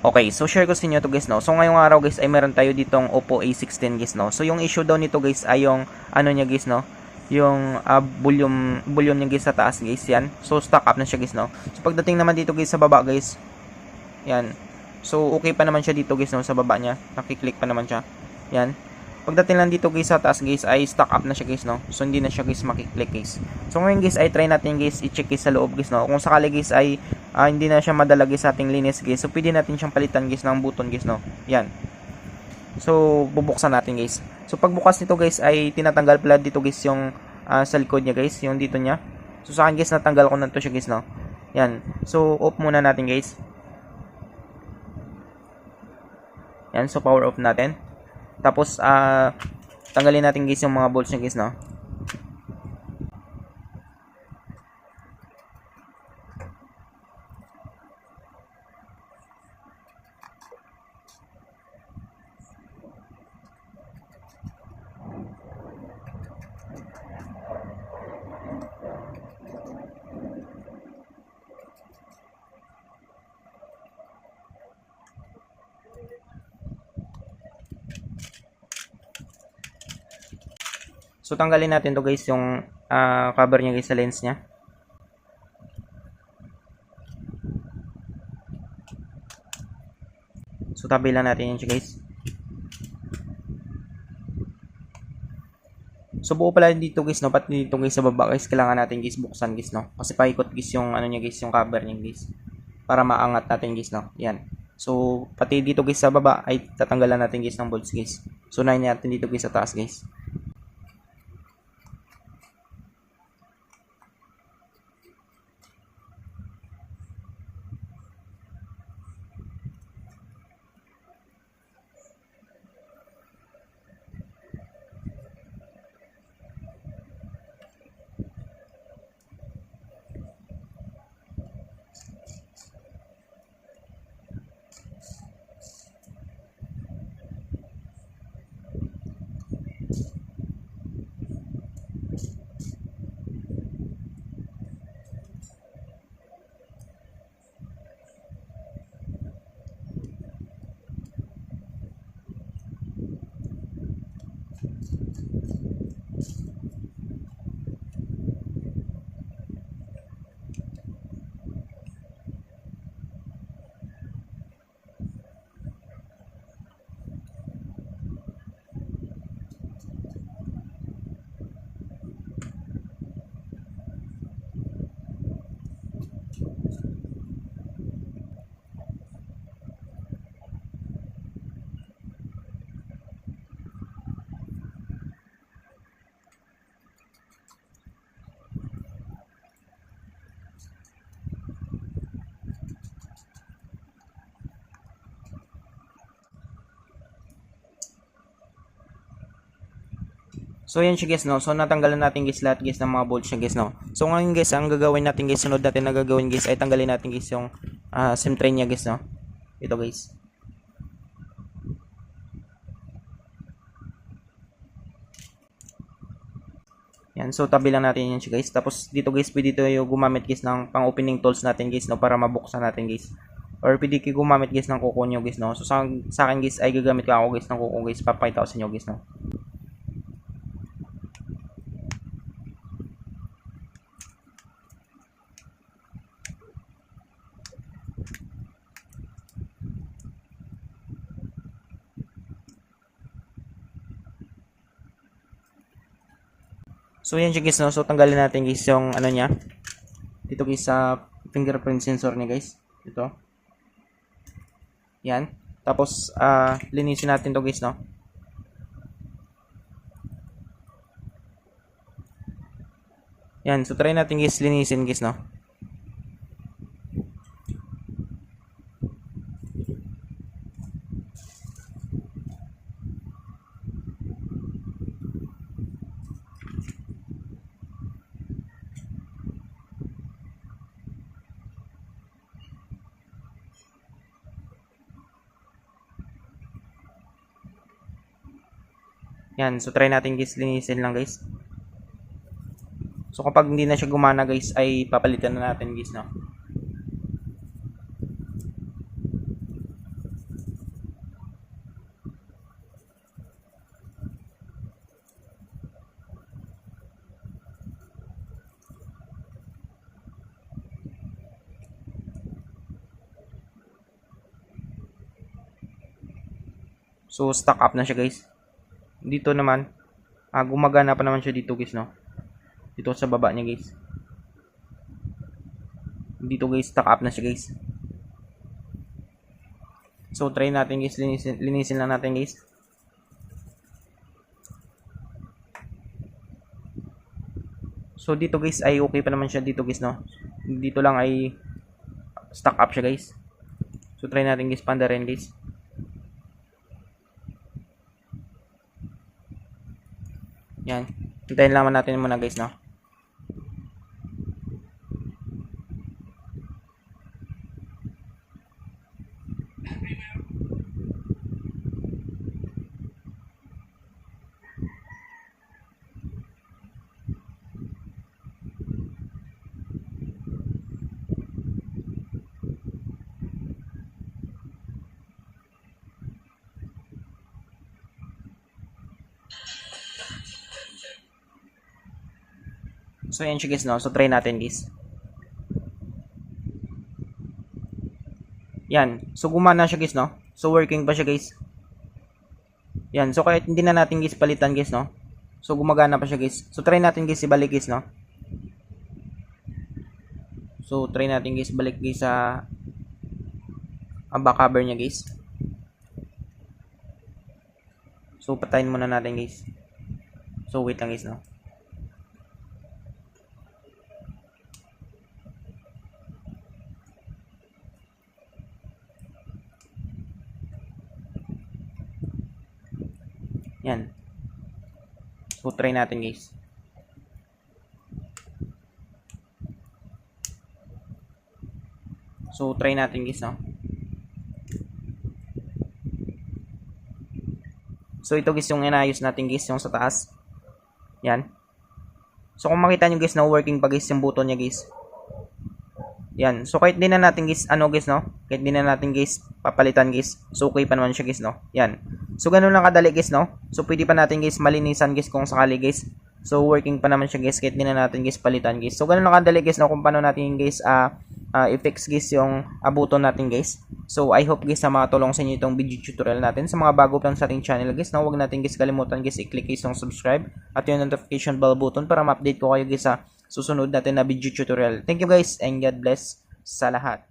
Okay, so share ko sa inyo to guys, no. So ngayong araw guys ay meron tayo ditong Oppo A16 guys, no. So yung issue daw nito guys ay yung ano niya guys, no. Yung volume niya guys sa taas guys, yan. So stock up na siya guys, no. So pagdating naman dito guys sa baba guys, yan. So okay pa naman siya dito guys, no, sa baba niya. Nakiklik pa naman siya. Yan. Pagdating lang dito guys sa taas guys ay stock up na siya guys, no. So hindi na siya guys makiklik guys. So ngayon guys ay try natin guys i-check guys sa loob guys, no. Kung sakali guys ay hindi na siya madala guys sa ating linis guys. So pwede natin siyang palitan guys ng button guys, no. Yan. So bubuksan natin guys. So pagbukas nito guys ay tinatanggal pala dito guys yung sa likod niya guys, yung dito niya. So sa akin guys natanggal ko na to siya guys, no. Yan. So off muna natin guys. Yan, so power off natin. Tapos tanggalin natin guys yung mga bolts niya guys, no. So tanggalin natin to guys yung cover niya guys sa lens niya. So tabi lang natin yun siya guys. So buo pala dito guys, no, pati dito guys sa baba guys, kailangan natin guys buksan guys, no. Kasi paikot guys yung ano niya guys, yung cover niya guys. Para maangat natin guys, no. Yan. So pati dito guys sa baba ay tatanggalan natin guys ng bolts guys. So unahin natin dito guys sa taas guys. So yan siya guys, no. So natanggalan natin guys lahat guys ng mga bolts niya guys, no. So ngayon guys, ang gagawin natin guys, sunod natin na gagawin guys ay tanggalin natin guys yung SIM tray niya guys, no. Ito guys. Yan, so tabi lang natin yan siya guys. Tapos dito guys, pwede tayo gumamit guys ng pang opening tools natin guys, no, para mabuksan natin guys. Or pwede kayo gumamit guys ng kuko nyo guys, no. So sa akin guys ay gagamit ko ako guys ng kuko guys, papakita ko sa inyo guys, no. So yan siya guys, no. So tanggalin natin guys yung ano niya. Dito guys sa fingerprint sensor niya guys. Ito. Yan. Tapos linisin natin to guys, no. Yan, so try natin guys linisin guys, no. Yan, so try natin guys linisin lang guys. So kapag hindi na siya gumana guys ay papalitan na natin guys, no. So, stock up na siya guys. Dito naman, gumagana pa naman siya dito guys, no? Dito sa baba niya guys. Dito guys, stock up na siya guys. So, try natin guys, linisin lang natin guys. So, dito guys ay okay pa naman siya dito guys, no? Dito lang ay stock up siya guys. So, try natin guys, panda rin guys. Yan. Hintayin lang natin muna guys, no? So, yan siya guys, no? So, try natin guys. Yan. So, gumana siya guys, no? So, working pa siya guys. Yan. So, kahit hindi na natin guys palitan guys, no? So, gumagana pa siya guys. So, try natin guys ibalik guys, no? So, try natin guys balik guys sa back cover niya guys. So, patayin muna natin guys. So, wait lang guys, no? Yan. So, try natin guys. So, try natin guys, no? So, ito guys yung inayos natin guys, yung sa taas. Yan. So, kung makita nyo guys na working pa guys yung button niya guys. Yan. So, kahit di na natin guys, guys, no? Kahit di na natin guys papalitan guys. So, okay pa naman siya guys, no? Yan. So, ganun lang kadali guys, no? So, pwede pa natin guys malinisan guys kung sakali guys. So, working pa naman siya guys kahit di na natin guys palitan guys. So, ganun lang kadali guys, no? Kung paano natin guys i-fix guys yung button natin guys. So, I hope guys na makatulong sa inyo itong video tutorial natin. Sa mga bago pa lang sa ating channel guys, no? Huwag natin guys kalimutan guys i-click guys yung subscribe at yung notification bell button para ma-update ko kayo guys sa susunod natin na video tutorial. Thank you guys and God bless sa lahat.